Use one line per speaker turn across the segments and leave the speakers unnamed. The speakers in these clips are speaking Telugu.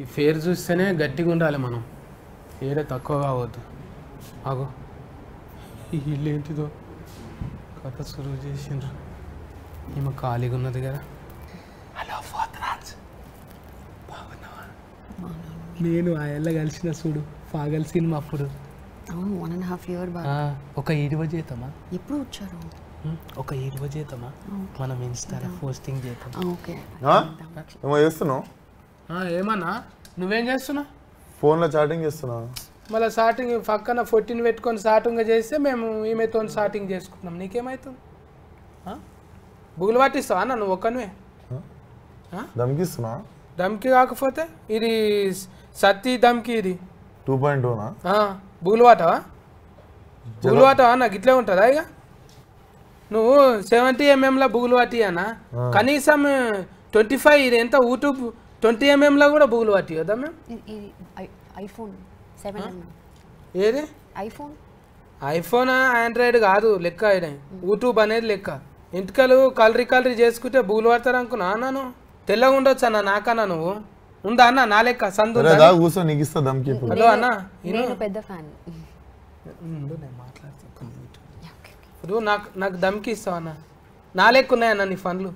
ఈ ఫేర్ చూస్తేనే గట్టిగా ఉండాలి మనం, ఏదో తక్కువ కావద్దు. ఆగో ఈ ఇల్లు ఏంటిదో కథ సురువు చేసిండ్రు. ఈమె ఖాళీగా ఉన్నది కదా. హలో ఫాదరాజ్, బాగున్నావా? నేను ఆ ఎల్ల కలిసిన చూడు పాగల్ సినిమా అప్పుడు.
అవును 1.5 year back.
ఒక 20 చేద్దామా?
ఎప్పుడు వచ్చారు?
ఒక 20 చేద్దామా? మనం ఇన్స్టాలో పోస్టింగ్ చేద్దాం.
ఓకే.
ఏమో చేస్తున్నావు?
ఏమన్నా నువ్వేం చేస్తున్నావు?
ఫోన్లో చాటింగ్ చేస్తున్నా.
మళ్ళీ స్టార్టింగ్ పక్కన 14 పెట్టుకొని స్టార్టింగ్గా చేస్తే మేము ఈమెతో స్టార్టింగ్ చేసుకుంటున్నాం. నీకేమవుతుంది? బుగులు పట్టిస్తావా అన్న నువ్వు ఒక్కనివే?
దమ్కిస్తున్నా?
దమ్కి కాకపోతే ఇది సత్తి దమ్కి ఇది
2.2నా?
బుగులు వాటవా? బుగులు వాటవా నాకు ఇట్లే ఉంటుందా? ఇక నువ్వు 70 mm బుగులు వాటి అన్న, కనీసం 25 ఇది ఎంత యూట్యూబ్ 20 mm కూడా బుగులు వాటి కదా మేము.
ఐఫోన్ 7
ఏది ఐఫోన్ ఆండ్రాయిడ్ కాదు లెక్క, యూట్యూబ్ అనేది లెక్క. ఇంటికలు కలరీ చేసుకుంటే బుగులు పడతారు అనుకున్నా అన్నాను. తెల్లగా ఉండొచ్చు అన్న నాకన్నా. నువ్వు ఉందా అన్న నా లెక్క సందు?
కూర్చో నీకు ఇస్తా దమ్కి.
హలో అన్న,
పెద్ద ఫ్యాన్.
ఇప్పుడు నాకు దమ్కి ఇస్తావు అన్న? నా లెక్క ఉన్నాయన్న నీ ఫండ్లు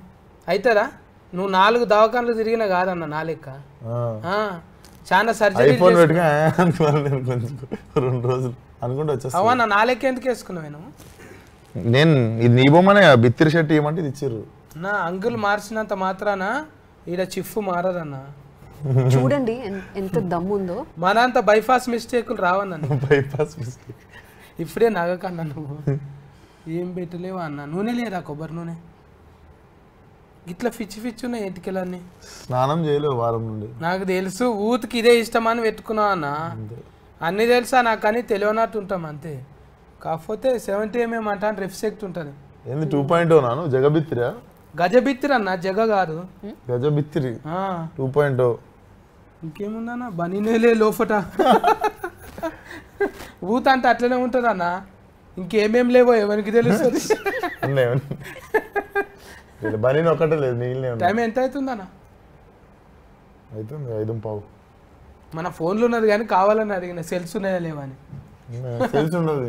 అవుతుందా? నువ్వు 4 దవాఖానలు తిరిగినా కాదన్న నా లెక్క. చాలా సర్జరీ
2 రోజులు అనుకుంటే వచ్చేస్తా.
అవన్న నా లెక్క ఎందుకు వేసుకున్నావు?
నేను ఇది నీ బొమ్మనే బిత్తిరి షర్ట్ ఇవ్వమంటే ఇది ఇచ్చిర్రు.
నా అంగులు మార్చినంత మాత్రాన ఈడ చిఫ్ మారదన్న.
చూడండి ఎంత దమ్ముందో.
మనంత బైపాస్ మిస్టేకులు రావన్న.
బైపాస్ మిస్టేక్
ఇప్పుడే నగకన్నా నువ్వు ఏం పెట్టలేవు అన్న. నూనె లేదా కొబ్బరి నూనె? ఇట్లా ఫిచ్చి ఉన్నాయి ఎటుకెళ్ళని.
స్నానం చేయలేవు వారం నుండి.
నాకు తెలుసు ఊతికి ఇదే ఇష్టమని పెట్టుకున్నావు అన్న. అన్నీ తెలుసా నాకు, అని తెలియనట్టు ఉంటాం అంతే. కాకపోతే 70 mm అంటాను రిఫ్సెక్ట్ ఉంటుంది.
ఏంది 2.0 నాను? జగబిత్తిరా?
గజబిత్తిరి అన్న, జగ కాదు
గజబిత్తిరి 2.0.
ఇంకేముందన్న బనీనేలే లోపట ఊత అంటే అట్లనే ఉంటుంది అన్న. ఇంకేమేం లేవో ఎవరికి తెలుస్తుంది.
బనీ ఒకటే లేదు, నీళ్ళే.
టైం ఎంత అవుతుందన్న?
అవుతుంది 5:15.
మన ఫోన్లో ఉన్నది కానీ కావాలని అడిగిన సెల్స్ ఉన్నాయా లేవని.
సెల్స్ ఉండదు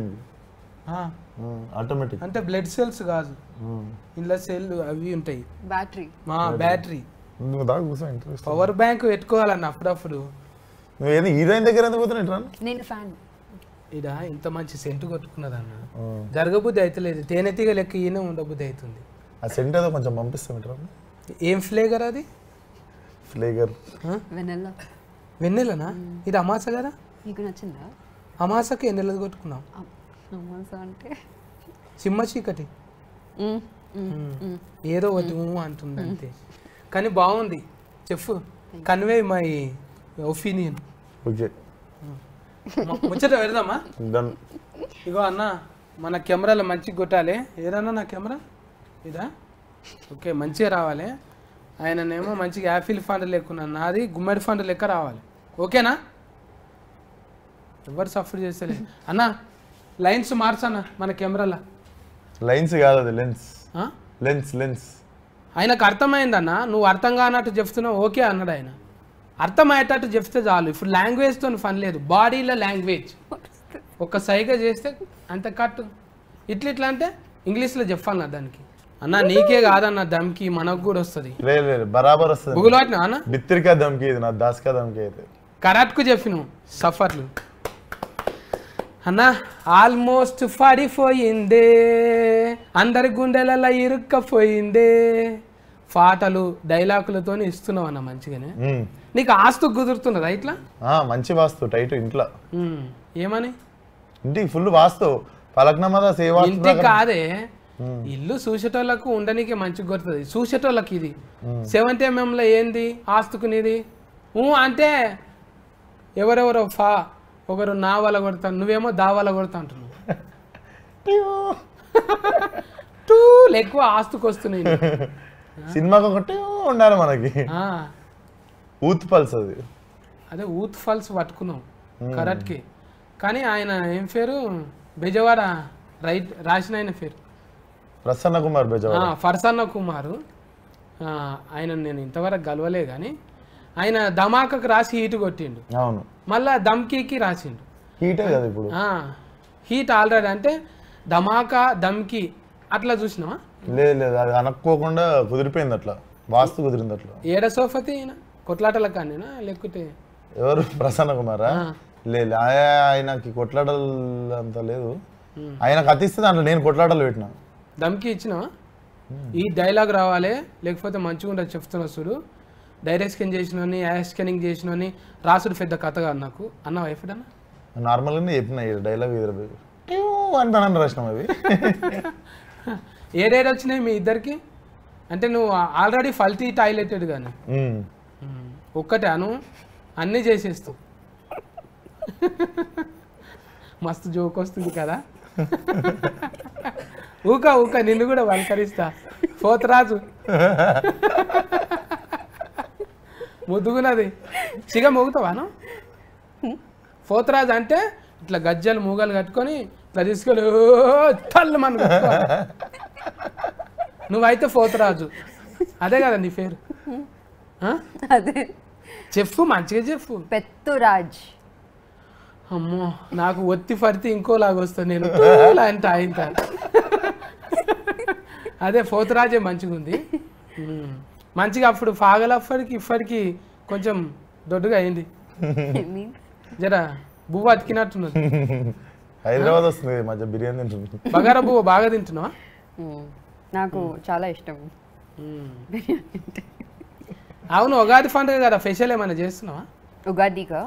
ఆటోమేటిక్,
అంటే బ్లడ్ సెల్స్ కాదు, ఇంట్లో సెల్ అవి ఉంటాయి. బ్యాటరీ పవర్ బ్యాంక్ పెట్టుకోవాలన్న అప్పుడప్పుడు.
నువ్వు హీరోయిన్ దగ్గర ఎంత పోతున్నావు?
నేను ఫ్యాన్.
ఇడ ఇంత మంచి సెంటు కొట్టుకున్నదన్న, జరగబుద్ధి అవుతలేదు. తేనెతీగ లెక్క ఈయన ఉండబుద్ధి అవుతుంది.
ఆ సెంట్ ఏదో కొంచెం పంపిస్తాం.
ఏం ఫ్లేగర్ అది?
ఫ్లేగర్
వెన్నెలనా? ఇది అమాస కదా?
నీకు నచ్చిందా?
అమాసకి ఎన్నెలది కొట్టుకున్నాం.
అంటే
సింహ చీకటి ఏదో ఒకటి అంటుంది అంతే, కానీ బాగుంది. చెప్పు, కన్వే మై ఒపీనియన్.
ఓకే,
ముచ్చట పెడదామా? ఇగో అన్న, మన కెమెరాలో మంచిగా కొట్టాలి. ఏదన్నా నా కెమెరా ఇదా? ఓకే, మంచిగా రావాలి. ఆయననేమో మంచిగా యాపిల్ ఫండ్ లెక్కున్నా, నాది గుమ్మడి ఫండ్ లెక్క రావాలి. ఓకేనా? ఎవరు సఫర్ చేస్తలే అన్న. లైన్స్ మార్చన్న మన కెమెరాలో.
లైన్స్ కాదు అది లెన్స్. లెన్స్
ఆయనకు అర్థమైందన్న, నువ్వు అర్థం కానట్టు చెప్తున్నావు. ఓకే అన్నాడు ఆయన. అర్థమయ్యేటట్టు చెప్తే చాలు. ఇప్పుడు లాంగ్వేజ్తో పని లేదు, బాడీలో లాంగ్వేజ్. ఒక సైగా చేస్తే అంత కట్టు. ఇట్లా అంటే ఇంగ్లీష్లో చెప్పాలన్నా దానికి. అన్న నీకే కాదన్న దమ్కి, మనకు కూడా వస్తుంది.
బరాబర్ వస్తుంది.
గూగుల్ వాటినా అన్న?
బిత్తిరికా దమ్కి, ఇది నా దాస్కా దమ్కి అయితే
కరెక్ట్కు చెప్పినావు. సఫర్లు అన్న ఆల్మోస్ట్ పడిపోయిందే, అందరి గుండెలలో ఇరుక్కపోయిందే. పాటలు డైలాగులతో ఇస్తున్నావు అన్న మంచిగానే. నీకు ఆస్తు కుదురుతున్నదా ఇట్లా?
మంచి వాస్తు టైట్ ఇంట్లో.
ఏమని?
ఇంటికి ఫుల్ వాస్తు పలక్నమదా సేవా.
ఇంటికి కాదే, ఇల్లు చూసేటోళ్ళకు ఉండనీకే మంచిగా కొడుతుంది. చూసేటోళ్ళకి ఇది 70 mm ఏంది ఆస్తుకునేది అంటే ఎవరెవరో ఒకరు నా వల్ల కొడతాను, నువ్వేమో దా వల్ల కొడతా అంటున్నావు. ఎక్కువ ఆస్తుకు వస్తున్నాయి.
సినిమాకి ఒకటి ఉండాలి మనకి. ఊత్ పల్స్ అది,
అదే ఊత్ ఫల్స్ పట్టుకున్నాం కరెక్ట్కి. కానీ ఆయన ఏం పేరు? బెజవాడ రాసిన ఆయన పేరు
ప్రసన్న కుమార్ బెజవాడ.
ఫర్సన్న కుమారు. ఆయన నేను ఇంతవరకు గలవలే కానీ ఆయన ధమాకకు రాసి హీట్ కొట్టిండు,
అవును
మళ్ళా దమ్కీకి రాసిండు.
హీటే కదా ఇప్పుడు.
హీట్ ఆల్రెడీ అంటే ధమాకా దమ్కి అట్లా చూసినావా?
లేదు అది అనుకోకుండా కుదిరిపోయింది అట్లా, వాస్తు కుదిరింది అట్లా.
ఏడ సోఫతి ఈయన కొట్లాటల కానీనా లేకపోతే
ఎవరు ప్రసన్న కుమారా? లేదు ఆయనకి కొట్లాటలు అంత లేదు, ఆయనకు అతిస్తే దాంట్లో నేను కొట్లాటలు పెట్టినా.
దమ్కి ఇచ్చినావా? ఈ డైలాగ్ రావాలి లేకపోతే మంచిగా ఉండదు చెప్తున్నా చూడు. డైరెక్ట్ స్కాన్ చేసినోని యాష్ స్కానింగ్ చేసినోని రాసుడు పెద్ద కథగా నాకు అన్నావా ఎప్పుడన్నా?
నార్మల్గానే చెప్పిన డైలాగ్ అంటానని రాసినాం అవి.
ఏడేడు వచ్చినాయి మీ ఇద్దరికి? అంటే నువ్వు ఆల్రెడీ ఫల్తీ టాయిలెటెడ్ కానీ ఒక్కటే అను అన్నీ చేసేస్తావు. మస్తు జోక్ వస్తుంది కదా. ఊక నిన్ను కూడా వల్కరిస్తా. పోతరాజు ముద్దుగున్నది చిగ మోగుతావాను? పోతరాజు అంటే ఇట్లా గజ్జలు మూగలు కట్టుకొని ఇట్లా తీసుకొని తల్లు మన నువ్వైతే పోతరాజు, అదే కదా నీ పేరు?
అదే
చెప్పు, మంచిగా చెప్పు.
పెత్తురాజ్.
అమ్మో నాకు ఒత్తి పడితే ఇంకోలాగా వస్తా నేను అంటే ఆయన. అదే పోతరాజే మంచిగా ఉంది. మంచిగా అప్పుడు ఫాగలప్పటికి ఇప్పటికి కొంచెం దొడ్డుగా అయింది, జరా బువ్వ అతికినట్టున్నది.
హైదరాబాద్ వస్తుంది మధ్య బిర్యానీ తింటుంది.
బగారా బువ్వ బాగా తింటున్నావా?
నాకు చాలా ఇష్టం.
అవును, ఉగాది పండుగ కదా, స్పెషల్ ఏమైనా చేస్తున్నావా?
ఉగాదిగా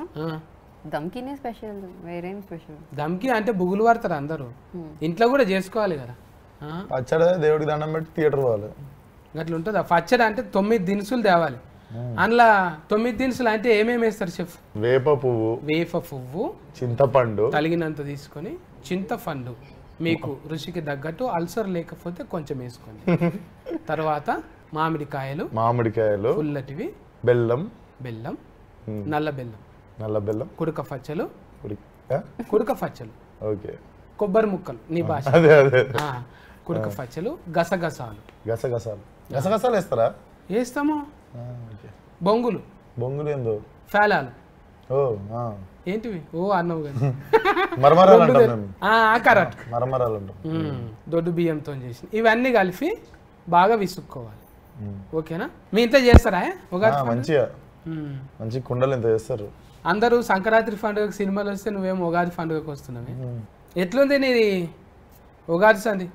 దమ్కినే స్పెషల్, వేరేం స్పెషల్?
దమ్కి అంటే బుగులు పడతారు అందరూ, ఇంట్లో కూడా చేసుకోవాలి కదా.
పచ్చడి దేవుడికి దండం పెట్టి థియేటర్ పోవాలి,
అట్లా ఉంటుందా? పచ్చడి అంటే 9 దినుసులు తేవాలి. అందులో 9 దినుసులు అంటే ఏమేమి వేస్తారు చెప్పు?
వేప
పువ్వు,
చింతపండు
తలిగినంత తీసుకొని, చింతపండు మీకు రుచికి తగ్గట్టు, అల్సర్ లేకపోతే కొంచెం వేసుకోండి. తర్వాత మామిడికాయలు పుల్లటివి, బెల్లం, నల్ల బెల్లం, కుడక పచ్చలు,
ఓకే,
కొబ్బరి ముక్కలు నీ భాష, కుడక పచ్చలు, గసగసాలు
వేస్తారా?
వేస్తాము. బొంగులు
ఏందో,
ఫేలాలు ఏంటివి? అన్నవు కదా
మరమరాలు,
దొడ్డు బియ్యంతో చేసి ఇవన్నీ కలిపి బాగా విసుక్కోవాలి. ఓకేనా? మీ ఇంట్లో చేస్తారా ఉగాది?
మంచి కుండలు ఎంత చేస్తారు
అందరూ. సంక్రాంతి పండుగ సినిమాలు వస్తే నువ్వేమో ఉగాది పండుగకు వస్తున్నావే. ఎట్లుంది నీది ఉగాది సంది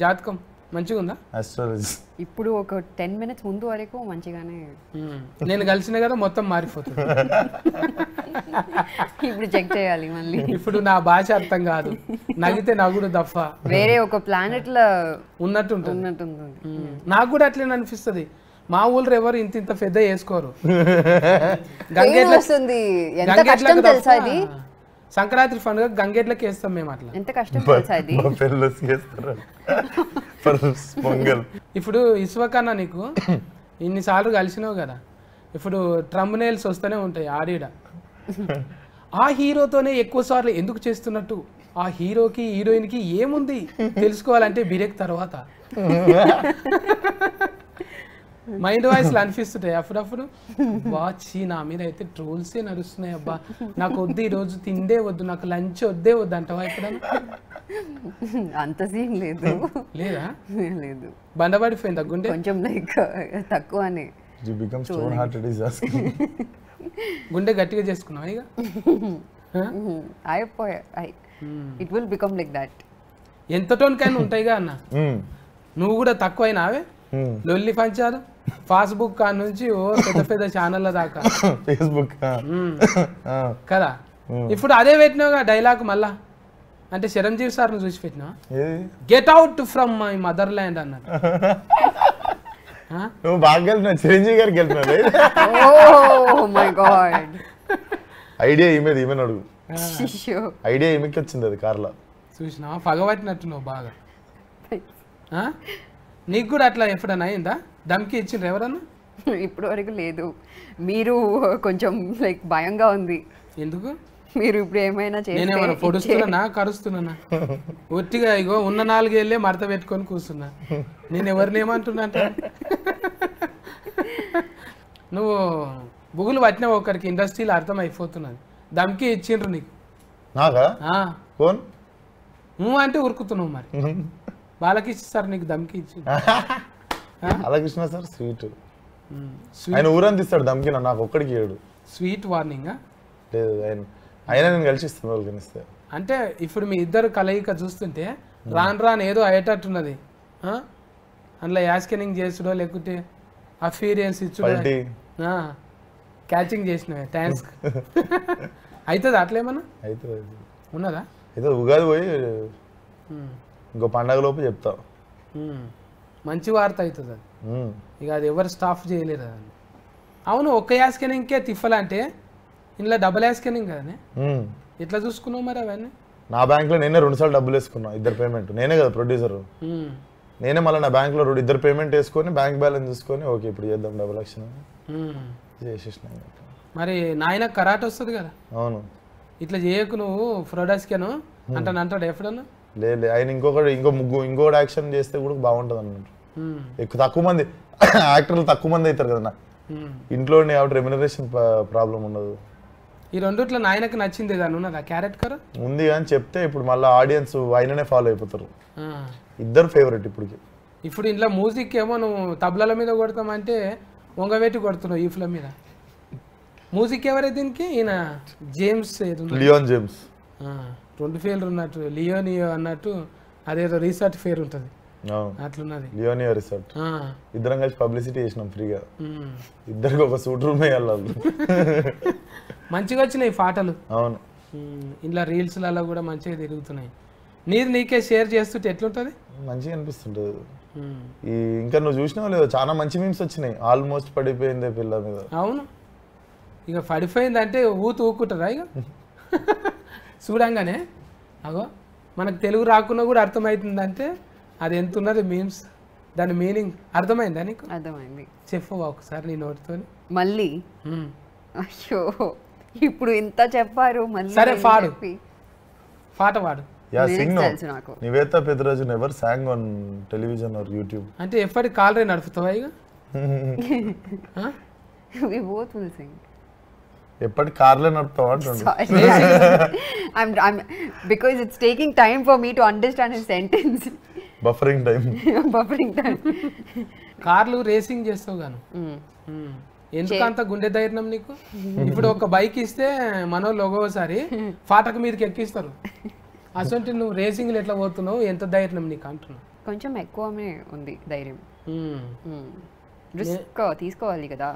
జాతకం? మంచిగా ఉందా?
ఇప్పుడు ఒక 10 minutes ముందు వరకు మంచిగానే.
నేను కలిసిన కదా మొత్తం మారిపోతుంది.
ఇప్పుడు చెక్ చేయాలి మళ్ళీ.
ఇప్పుడు నా భాష అర్థం కాదు, నగితే నగుడు తప్ప
వేరే ఒక ప్లానెట్ లో
ఉన్నట్టుంటుంది. నాకు కూడా అట్లనే అనిపిస్తుంది. మా ఊళ్ళో ఎవరు ఇంత పెద్ద వేసుకోరు. సంక్రాంతి పండుగ గంగేట్లకి వేస్తాం మేము. అట్లా
ఎంత కష్టం తెలుసా ఇది?
ఇప్పుడు ఇసువకన్నా నీకు ఇన్నిసార్లు కలిసినావు కదా, ఇప్పుడు ట్రంబ్నైల్స్ వస్తూనే ఉంటాయి ఆడిడ. ఆ హీరోతోనే ఎక్కువ సార్లు ఎందుకు చేస్తున్నట్టు, ఆ హీరోకి హీరోయిన్కి ఏముంది తెలుసుకోవాలంటే బిరేక్ తర్వాత మైండ్ వాయిస్లు అనిపిస్తుంటాయి అప్పుడప్పుడు. వాచి నా మీద అయితే ట్రోల్సే నడుస్తున్నాయి. అబ్బా నాకు వద్దు, ఈరోజు తిండే వద్దు, నాకు లంచ్ వద్దే వద్దు అంటావా ఎప్పుడన్నా?
అంత సీన్ లేదు.
లేదా?
లేదు.
బండబడిపోయింది గుండె
కొంచెం లైక్ తక్కువనే.
గుండె గట్టిగా చేసుకున్నావా ఇక?
అయిపోయా. It will become like that.
ఎంత టోన్కైనా ఉంటాయిగా అన్న. నువ్వు కూడా తక్కువైనావే లొల్లి పంచారు. ఫేస్బుక్ కా నుంచి పెద్ద పెద్ద ఛానళ్ళ దాకా
ఫేస్బుక్
కదా. ఇప్పుడు అదే పెట్టినావుగా డైలాగ్ మళ్ళా. అంటే చిరంజీవి సార్ని చూసి పెట్టినా, get out from my mother land అన్నాడు.
నువ్వు బాగా వెళ్తున్నావు, చిరంజీవి గారికి వెళ్తున్నావు. ఐడియా ఈమెది, ఈమెను అడుగు. ఐడియా ఈమెకి వచ్చింది, అది కార్లో
చూసినా. పగబట్టినట్టు నువ్వు బాగా. నీకు కూడా అట్లా ఎప్పుడన్నా అయిందా? దమ్కి ఇచ్చిండ్రు ఎవరన్నా?
ఇప్పుడు వరకు లేదు. మీరు కొంచెం లైక్ భయంగా ఉంది.
ఎందుకు?
మీరు ఇప్పుడు ఏమైనా
నేనేమన్నా పొడుస్తున్నా కరుస్తున్నా? ఒట్టిగా ఇగో ఉన్న 4 ఏళ్ళే మడత పెట్టుకొని కూర్చున్నా. నేను ఎవరిని ఏమంటున్నా? నువ్వు బుగులు పట్టిన ఒకరికి ఇండస్ట్రీలో అర్థం అయిపోతున్నది. దమ్కి ఇచ్చిండ్రు నీకు.
నాకా కోన్
నువ్వు అంటే ఉరుకుతున్నావు మరి. బాలకృష్ణ సార్ నీకు దమ్కి ఇచ్చి.
బాలకృష్ణ సార్ స్వీట్, ఆయన ఊరంతా ఇస్తాడు దమ్కి, నాకు ఒక్కడికి ఏడు.
స్వీట్ వార్నింగ్
లేదు, అయినా నేను కలిసి ఇస్తాను వాళ్ళకి ఇస్తే.
అంటే ఇప్పుడు మీ ఇద్దరు కలయిక చూస్తుంటే రాను ఏదో అయ్యేటట్టున్నది. అందులో యాస్కెనింగ్ చేసుడో లేకుంటే అఫీరియన్స్ ఇచ్చుడో క్యాచింగ్ చేసినవే థ్యాంక్స్. అవుతుంది అట్లేమన్నా
అవుతుంది
ఉన్నదా?
అయితే ఉగాది పోయి ఇంకో పండగ లోపు చెప్తా.
మంచి వార్త అవుతుంది అది. ఇక అది ఎవరు స్టాఫ్ చేయలేరు అది. అవును, ఒక్క యాస్కెనింగ్కే తిఫలంటే ఇందులో డబుల్ యాస్కెనింగ్ కదనే, ఎట్లా చూసుకున్నావు మరి అవన్నీ?
నా బ్యాంక్లో నేనే 2 సార్లు డబ్బులు వేసుకున్నా, ఇద్దరు పేమెంట్. నేనే కదా ప్రొడ్యూసర్, నేనే మళ్ళీ నా బ్యాంక్లో ఇద్దరు పేమెంట్ వేసుకొని బ్యాంక్ బ్యాలెన్స్ చూసుకొని ఓకే ఇప్పుడు చేద్దాం డబుల్ యాక్షన్ చేసేసిన.
మరి నాయన కరాటే వస్తుంది కదా.
అవును,
ఇట్లా చేయకు నువ్వు ఫ్రోడాస్కేను అంటాడు ఎప్పుడన్నా.
లేదు, ఆయన ఇంకోటి యాక్షన్ చేస్తే కూడా బాగుంటుంది అన్నట్టు. ఎక్కువ తక్కువ మంది యాక్టర్లు తక్కువ మంది అవుతారు కదా, ఇంట్లో రెమ్యునరేషన్ ప్రాబ్లం ఉండదు.
ఈ రెండిట్లో నాయనకు నచ్చింది దాని ఉన్నదా క్యారెక్టర్
ఉంది అని చెప్తే ఇప్పుడు మళ్ళీ ఆడియన్స్ ఆయననే ఫాలో అయిపోతారు. ఇద్దరు ఫేవరెట్ ఇప్పటికి.
ఇప్పుడు ఇంట్లో మ్యూజిక్ ఏమో నువ్వు తబలాల మీద కొడతామంటే వంగవేటి కొడుతున్నావు ఈ ఫిల్మ్ మీద. మ్యూజిక్ ఎవరైతే దీనికి ఈయన జేమ్స్
లియోన్ జేమ్స్.
2 పేర్లు ఉన్నట్టు లియోనియో అన్నట్టు అదేదో రీసెర్చ్ ఫేర్ ఉంటుంది అట్లున్నది.
లియోనియో రిసార్ట్ ఇద్దరం కలిసి పబ్లిసిటీ చేసినాం ఫ్రీగా. ఇద్దరికి ఒక సూట్ రూమ్ వేయాలి.
మంచిగా వచ్చినాయి పాటలు.
అవును,
ఇలా రీల్స్లలో కూడా మంచిగా తిరుగుతున్నాయి. నీకే షేర్ చేస్తుంటే ఎట్లుంటుంది?
మంచిగా అనిపిస్తుంటది. ఈ ఇంకా నువ్వు చూసినావు లేదో చాలా మంచి మీమ్స్ వచ్చినాయి. ఆల్మోస్ట్ పడిపోయిందే పిల్ల మీద.
అవును, ఇక పడిపోయిందంటే ఊకుంటారా ఇక చూడంగానే. అగో మనకు తెలుగు రాకున్నా కూడా అర్థమవుతుందంటే అది ఎంత ఉన్నది మీమ్స్, దాని మీనింగ్ అర్థమైందా నీకు?
అర్థమైంది.
చెప్పవా ఒకసారి నీ నోటితో
మళ్ళీ? అయ్యో ఇప్పుడు ఇంత చెప్పారు మళ్ళీ.
సరే పాడు, పాట పాడు.
నాకు
Nivetha Peddaraju never sang on television or YouTube.
అంటే ఎప్పటి కాలరే నడుపుతావా ఇక?
we both will sing.
ఎప్పటి కార్లే నడుపుతావా అంటుండు.
Because it's taking time for me to understand his sentence.
Buffering time.
Buffering time.
కార్లు రేసింగ్ చేస్తావు గాను, ఎందుకు అంత గుండె ధైర్యం నీకు? ఇప్పుడు ఒక బైక్ ఇస్తే మనోళ్ళు ఒక్కోసారి ఫాటకు మీదకి ఎక్కిస్తారు. అసలు నువ్వు రేసింగ్లు ఎట్లా పోతున్నావు, ఎంత ధైర్యం నీకు అంటున్నావు?
కొంచెం ఎక్కువనే ఉంది ధైర్యం. రిస్క్ తీసుకోవాలి కదా.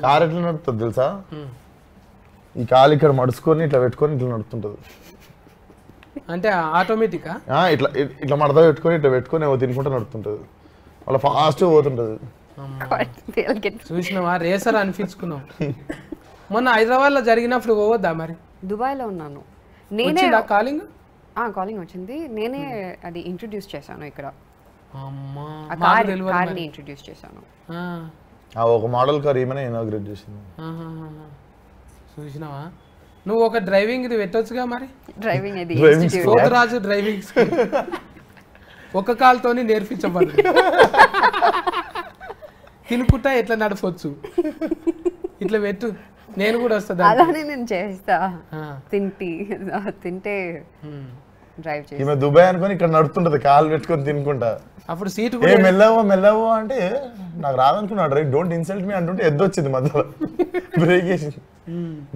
కార్ ఎట్లా నడుపుతుంది తెలుసా? ఈ కాలు ఇక్కడ మడుచుకొని ఇట్లా పెట్టుకొని ఇట్లా నడుపుతుంటది.
అంటే ఆటోమేటికా?
ఇట్లా ఇట్లా మడత పెట్టుకొని ఇట్లా పెట్టుకొని ఏవో తినుకుంటూ నడుపుతుంటది. వాళ్ళ ఫాస్ట్ పోతుంటది.
చూసినావా, రేసర్ అనిపించుకున్నావు. మొన్న హైదరాబాద్ లో జరిగినప్పుడు పోవద్దా మరి?
దుబాయ్లో ఉన్నాను
నేనే. కాలింగ్
వచ్చింది, నేనే అది ఇంట్రడ్యూస్ చేశాను ఇక్కడ. ఇంట్రడ్యూస్ చేశాను.
ఒక మోడల్ కార్ ఈమెనే ఇనాగ్రేట్ చేసింది.
చూసినావా, నువ్వు ఒక డ్రైవింగ్ ఇది పెట్టొచ్చుగా మరి.
డ్రైవింగ్
రాజు డ్రైవింగ్ ఒక కాలుతోని నేర్పించబడు. తినుకుంటా ఎట్లా నడపొచ్చు, ఇట్లా పెట్టు, నేను కూడా వస్తా.
అలానే నేను చేస్తా. తింటే డ్రైవ్ చేసి
ఈమె దుబాయ్ అనుకొని ఇక్కడ నడుతుంటది కాలు పెట్టుకొని తినుకుంటా.
అప్పుడు సీటు
మెల్లవో అంటే నాకు రాదనుకున్నా డ్రైవ్, డోంట్ ఇన్సల్ట్ మీ అంటుంటే ఎద్దు వచ్చింది మధ్యలో, బ్రేక్ వేసింది.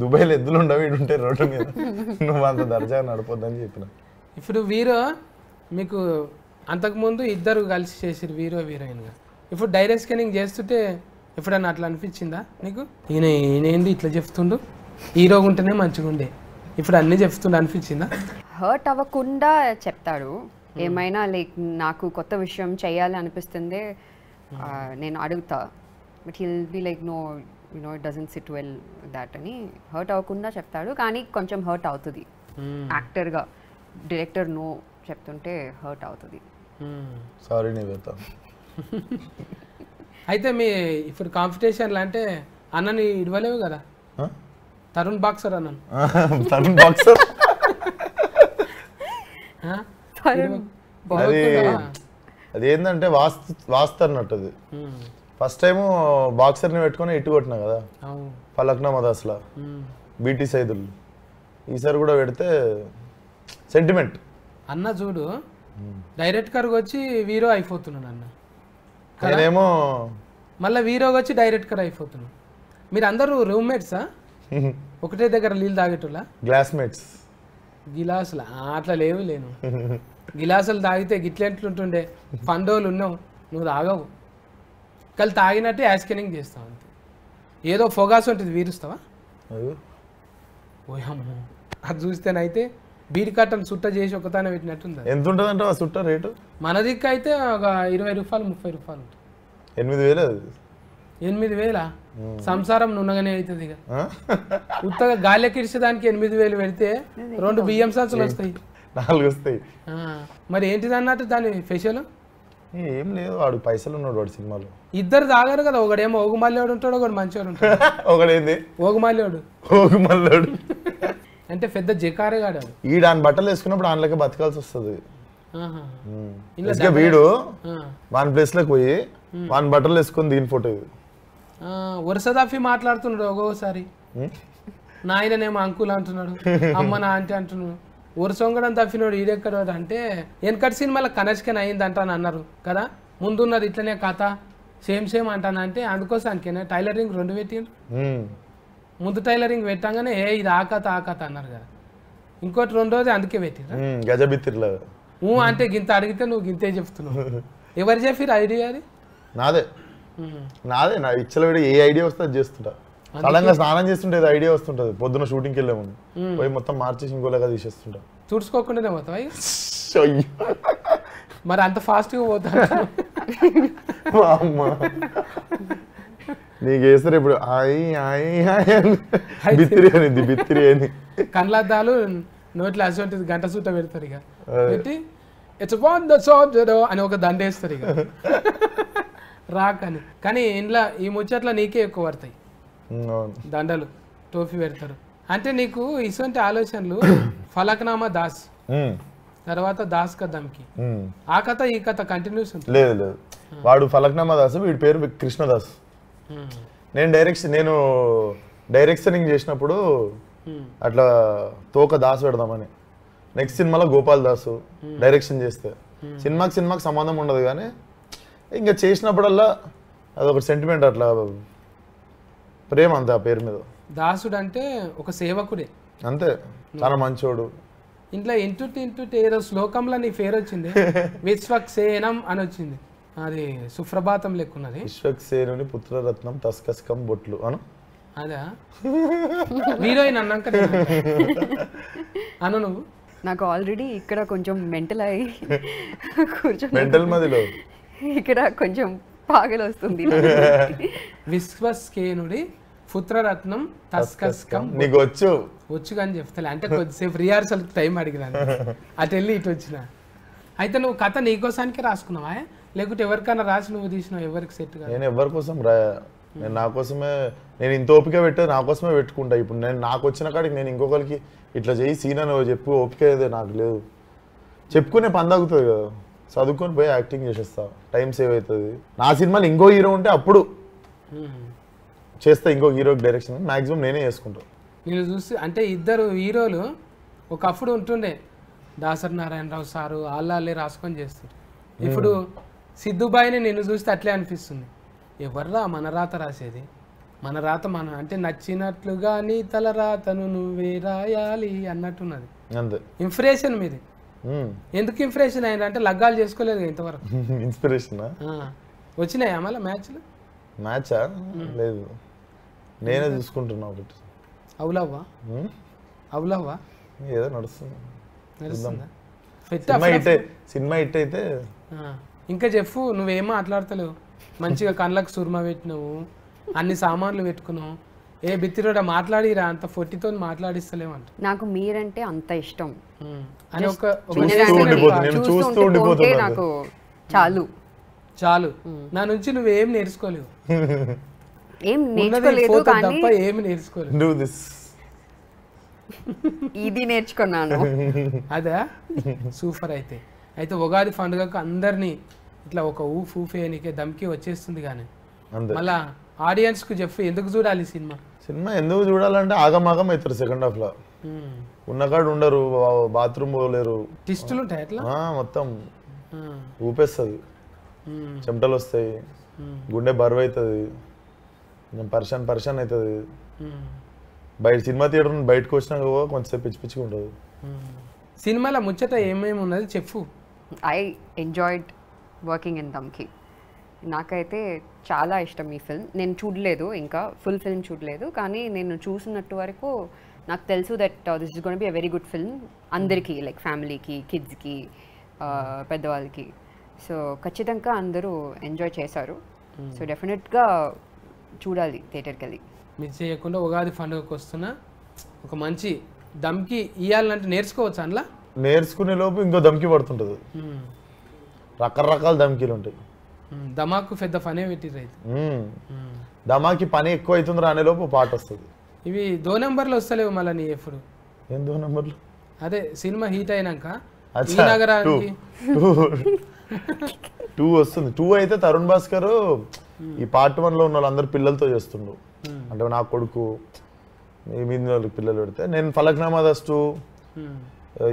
దుబాయ్లో ఎద్దులు ఉండవు, ఇటు ఉంటే రోడ్డు మీద, నువ్వు అంత దర్జాగా నడపొద్దని చెప్పిన.
ఇప్పుడు వీరో మీకు అంతకుముందు ఇద్దరు కలిసి చేసిరు, హీరోయిన్గా. ఇప్పుడు డైరెక్ట్ స్కానింగ్ చేస్తుంటే ఎప్పుడన్నా అట్లా అనిపించిందా నీకు? ఈయనేంది ఇట్లా చెప్తుండు, హీరోగా ఉంటేనే మంచిగా ఉండే, ఇప్పుడు అన్నీ చెప్తుండే అనిపించిందా?
హర్ట్ అవ్వకుండా చెప్తాడు ఏమైనా. లైక్ నాకు కొత్త విషయం చేయాలి అనిపిస్తుంది, నేను అడుగుతా. But he'll be like no it doesn't sit well that అని. హర్ట్ అవ్వకుండా చెప్తాడు, కానీ కొంచెం హర్ట్ అవుతుంది. యాక్టర్గా డైరెక్టర్ నో చెప్తుంటే హర్ట్ అవుతుంది.
సారీ నివేత.
అయితే మీ ఇప్పుడు కాంపిటీషన్లు అంటే అన్నని ఇడవలేవు కదా, తరుణ్ బాక్సర్ అన్నాను.
తరుణ్ బాక్సర్ అది ఏంటంటే వాస్తు అన్నట్టు. అది ఫస్ట్ టైం బాక్సర్ని పెట్టుకొని ఇటు కొట్టినా కదా
అవును
ఫలక్నామా దాస్లా బీటీ సైదులు. ఈసారి కూడా పెడితే సెంటిమెంట్.
అన్న చూడు డైరెక్ట్ కర్గా వచ్చి వీరో అయిపోతున్నాను అన్న,
నేనేమో
మళ్ళీ వీరోగా వచ్చి డైరెక్ట్ కర్ అయిపోతున్నాను. మీరు అందరూ రూమ్మేట్సా? ఒకటే దగ్గర నీళ్ళు తాగేటోళ్ళ?
గ్లాస్మేట్స్.
గిలాసులు అట్లా లేవు లేను. గిలాసులు తాగితే గిట్లెంట్లుంటుండే, పండోలు ఉన్నావు నువ్వు తాగవు. కానీ తాగినట్టే యాస్కెనింగ్ చేస్తావు అంతే. ఏదో ఫోగాస్ ఉంటుంది వీరుస్తావా? ఓహమ్మో అది చూస్తేనైతే బీడి కట్టను చుట్ట చేసి ఒకతానే పెట్టినట్టుంది.
ఎంత ఉంటుందంటే ఆ చుట్ట రేటు?
మన దిక్కు అయితే ఒక 20 రూపాయలు 30 రూపాయలు ఉంటుంది.
8,000 అది.
8,000 సంసారం నున్నగానే అవుతుంది. ఇక ఉత్తగా గాలికి ఇడిచేదానికి 8,000 పెడితే 2 బియ్యం సంచులు వస్తాయి,
4 వస్తాయి.
మరి ఏంటిది అన్నట్టు దాని ఫెషల్?
ఏం లేదు, వాడు పైసలు ఉన్నాడు వాడు సినిమాలో.
ఇద్దరు తాగారు కదా, ఒకడేమో ఓగుమల్లేడు ఉంటాడు, ఒకడు మంచివాడు ఉంటాడు.
ఒకడేంది
ఓగుమల్లేడు.
ఓగుమల్లాడు
అంటే పెద్ద జకారే కాడాడు.
ఈ దాని బట్టలు వేసుకున్నప్పుడు దానిలోకి బతకాల్సి వస్తుంది. వీడు వాని ప్లేస్ లోకి పోయి వాని బట్టలు వేసుకొని దీని ఫోటో ఇది
వరుస తప్పి మాట్లాడుతున్నాడు. ఒక్కొక్కసారి నాయననేమో అంకుల్ అంటున్నాడు, అమ్మ నా ఆంటీ అంటున్నాడు. వరుసొంగడం తప్పినోడు ఈడెక్కడోడు అంటే వెనకటి సినిమాలో కనెక్షన్ అయింది అంటాను అన్నారు కదా. ముందున్నది ఇట్లనే కథ సేమ్ సేమ్ అంటాను అంటే అందుకోసానికేనా టైలరింగ్ 2 పెట్టిండ్రు. ముందు టైలరింగ్ పెట్టంగానే ఇది ఆ కథ అన్నారు కదా. ఇంకోటి 2వది అందుకే పెట్టిండ్రు.
గజబిత్తిర్లా
అంటే గింత అడిగితే నువ్వు గింతే చెప్తున్నావు. ఎవరు చెప్పిరు ఐడియా? అది
నాదే నా ఇచ్చల వీడు ఏ ఐడియా వస్తే అది చేస్తుంటా. సడన్ గా స్నానం చేస్తుంటే ఐడియా వస్తుంటది. పొద్దున షూటింగ్కి వెళ్ళే ముందు పోయి మొత్తం మార్చేసి ఇంకోలాగా తీసేస్తుంటా.
తుడుచుకోకుండానే పోతావా? మరి అంత ఫాస్ట్గా పోతా
నీకు వేస్తారు ఇప్పుడు బిత్తిరి అనేది బిత్తిరి అని
కళ్ళద్దాలు నోట్లో అసలు గంట సూట పెడతారు. ఇక పెట్టి అని ఒక దండ వేస్తారు ఇక రాకని. కానీ ఇంట్లో ఈ ముచ్చట్ల నీకే ఎక్కువ పడతాయి దండలు, టోఫీ పెడతారు అంటే. నీకు ఇటువంటి ఆలోచనలు ఫలక్నామా దాస్ తర్వాత దాస్ కథంకి ఆ కథ ఈ కథ కంటిన్యూస్ ఉంటుంది.
లేదు లేదు, వాడు ఫలక్నామా దాస్, వీడి పేరు కృష్ణదాస్. నేను డైరెక్షనింగ్ చేసినప్పుడు అట్లా తోక దాసు పెడదామని. నెక్స్ట్ సినిమాలో గోపాల్ దాసు డైరెక్షన్ చేస్తే సినిమాకి సంబంధం ఉండదు, కానీ ఇంకా చేసినప్పుడల్లా అదొక సెంటిమెంట్, అట్లా ప్రేమ అంతే ఆ పేరు మీద.
దాసుడు అంటే ఒక సేవకుడే అంతే,
చాలా మంచోడు.
ఇంట్లో ఇంటి ఏదో శ్లోకంలో నీ పేరు వచ్చింది, విశ్వక్సేనం అని వచ్చింది. అది సుప్రభాతం లెక్కున్నది.
విశ్వక్సేనుని పుత్రరత్నం తస్కస్కం బొట్లు అను.
అదా హీరోయిన్ అన్నాక అను నువ్వు.
నాకు ఆల్రెడీ ఇక్కడ కొంచెం మెంటల్ అయ్యి కూర్చొని
మెంటల్ మదిలో
ఇక్కడ కొంచెం పాగలు వస్తుంది.
విశ్వస్కేనుడి పుత్రరత్నం తస్కస్కం.
నీకు
వచ్చు కానీ చెప్తా అంటే కొద్దిసేపు రిహార్సల్ టైం అడిగినాను, అటు వెళ్ళి ఇటు వచ్చిన. అయితే నువ్వు కథ నీకోసానికి రాసుకున్నావా లేకుంటే ఎవరికైనా రాసి నువ్వు తీసినావు? ఎవరికి సెట్ కాదు.
నేను ఎవరి కోసం రాయా, నేను నా కోసమే. నేను ఇంత ఓపిక పెట్టేది నా కోసమే పెట్టుకుంటా. ఇప్పుడు నేను నాకు వచ్చిన కాడికి నేను ఇంకొకరికి ఇట్లా చేయి సీన్ అని చెప్పు ఓపిక అయితే నాకు లేదు. చెప్పుకునే పని తగ్గుతుంది కదా, చదువుకొని పోయి యాక్టింగ్ చేసేస్తా, టైం సేవ్ అవుతుంది. నా సినిమాలో ఇంకో హీరో ఉంటే అప్పుడు చేస్తా, ఇంకో హీరోకి డైరెక్షన్ మ్యాక్సిమం నేనే చేసుకుంటాను.
నేను చూసి అంటే ఇద్దరు హీరోలు ఒకప్పుడు ఉంటుండే, దాసరి నారాయణరావు సారు వాళ్ళే రాసుకొని చేస్తారు. ఇప్పుడు సిద్ధుబాయిని నేను చూస్తే అట్లే అనిపిస్తుంది, ఎవర్రా మన రాత రాసేది, మన రాత మన అంటే నచ్చినట్లుగా నీ తల రాతను నువ్వే రాయాలి అన్నట్టున్నది.
అంతే
ఇన్స్పిరేషన్ మీది. ఎందుకు ఇన్స్పిరేషన్ అయిందంటే లగ్గాలు చేసుకోలేదు ఇంతవరకు.
ఇన్స్పిరేషన్
వచ్చినాయా మళ్ళీ
మ్యాచా? లేదు, నేనే చూసుకుంటున్నా ఒకటి.
అవులవ్వా
ఏదో నడుస్తుంది. సినిమా హిట్ అయితే
ఇంకా చెప్పు. నువ్వేం మాట్లాడతలేవు, మంచిగా కళ్ళకు సుర్మ పెట్టినావు, అన్ని సామాన్లు పెట్టుకున్నావు. ఏ బిత్తిరోడ మాట్లాడిరా అంత ఫొట్టితో మాట్లాడిస్తలేమంట.
నాకు మీరంటే అంత ఇష్టం
అని ఒక
చూస్తుంటే నాకు
చాలు. నా నుంచి నువ్వేం నేర్చుకోలేవు,
ఏం నేర్చుకోలేదు
తప్ప ఏమి నేర్చుకోలేదు.
ఇది నేర్చుకున్నాను.
అదా సూపర్. అయితే ఉగాది పండుగకు అందరినీ ఇట్లా ఒక ఊఫేయనికే దమ్కి వచ్చేస్తుంది. కానీ
అంతే.
మళ్ళా ఆడియన్స్కు చెప్పు ఎందుకు చూడాలి ఈ సినిమా.
సినిమా ఎందుకు చూడాలంటే ఆగమాగం అవుతారు సెకండ్ హాఫ్లో. ఉన్నకాడు ఉండరు, బాత్రూమ్ పోలేరు,
ట్విస్టులు ఉంటాయి అట్లా.
మొత్తం ఊపేస్తుంది, చెమటలు వస్తాయి, గుండె బరువు అవుతుంది, పరిశాన్ అవుతుంది. బయట సినిమా థియేటర్ నుండి బయటకు వచ్చినాక కొంచెంసేపు పిచ్చి పిచ్చిగా ఉంటుంది.
సినిమాలో ముచ్చట ఏమేమి ఉన్నది చెప్పు.
I enjoyed working in Dhamki. నాకైతే చాలా ఇష్టం ఈ ఫిల్మ్. నేను చూడలేదు, ఇంకా ఫుల్ ఫిల్మ్ చూడలేదు, కానీ నేను చూసినట్టు వరకు నాకు తెలుసు that this is gonna be a very good film అందరికీ, లైక్ ఫ్యామిలీకి, కిడ్స్కి, పెద్దవాళ్ళకి. సో ఖచ్చితంగా అందరూ ఎంజాయ్ చేశారు. సో డెఫినెట్గా చూడాలి థియేటర్కి వెళ్ళి.
మిస్ చేయకుండా ఉగాది పండుగకు వస్తున్నా ఒక మంచి దమ్కి ఇవ్వాలంటే నేర్చుకోవచ్చు అందులో.
నేర్చుకునే లోపు ఇంకో దమ్కి పడుతుంటుంది, రకరకాల దమ్కీలు ఉంటాయి.
దమాకు పెద్ద పనే పెట్టిర్రు అయితే.
దమాకి పని ఎక్కువ అవుతుందిరా అనే లోపు పాట వస్తుంది.
ఇవి 2 నెంబర్లు వస్తలేవు మళ్ళీ నీ ఎప్పుడు.
ఏం 2 నెంబర్లు?
అదే సినిమా హీట్ అయినాక ఈ
అచ్చా,
నగరానికి
2 వస్తుంది. 2 అయితే తరుణ్ భాస్కర్ ఈ పార్ట్ 1 లో ఉన్న వాళ్ళందరూ పిల్లలతో చేస్తుండు. అంటే నా కొడుకు మీద వాళ్ళకి పిల్లలు పెడితే నేను ఫలక్నామా దస్తు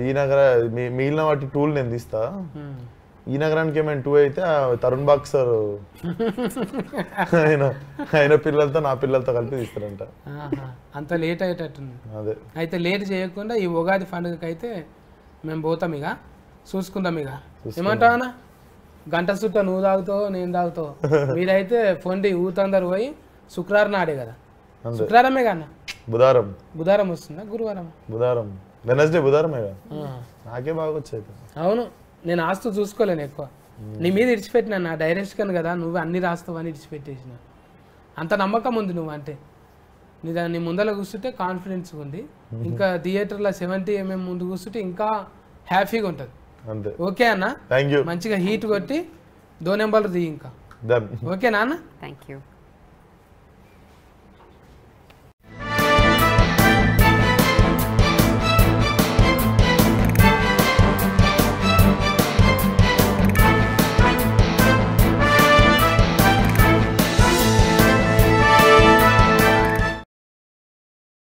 ఈ నగర మిగిలిన వాటి 2లు నేను తీస్తా. ఈ నగరానికి ఏమైనా 2 అయితే తరుణ్ భాస్కర్ ఆయన పిల్లలతో నా పిల్లలతో కలిపి తీస్తారంట.
అంత లేట్ అయ్యేటట్టుంది.
అదే
అయితే లేట్ చేయకుండా ఈ ఉగాది పండుగకి అయితే మేము పోతాం, ఇక చూసుకుందాం. ఇక ఏమంటావు అన్న, గంట సుట్ట నువ్వు తాగుతావు నేను తాగుతావు, మీరైతే పొండి ఊతందరు పోయి శుక్రవారం నాడే కదా, శుక్రవారమే కన్నా బుధవారం వస్తుందా గురువారం?
బుధవారం, వెనస్డే బుధవారమే కదా. నాకే బాగా వచ్చాయి.
అవును, నేను ఆస్తూ చూసుకోలేను ఎక్కువ, నీ మీద ఇడిచిపెట్టినా నా డైరెక్షన్ కదా, నువ్వు అన్ని రాస్తావు అని ఇడిచిపెట్టేసిన. అంత నమ్మకం ఉంది నువ్వు అంటే. నీ ముందర కూర్చుంటే కాన్ఫిడెన్స్ ఉంది, ఇంకా థియేటర్లో 70mm ముందు కూర్చుంటే ఇంకా హ్యాపీగా ఉంటుంది.
అంతే.
ఓకే అన్న,
థ్యాంక్ యూ.
మంచిగా హీట్ కొట్టి 2 నెంబర్లు దిగి ఇంకా. ఓకేనా అన్న?
Thank you.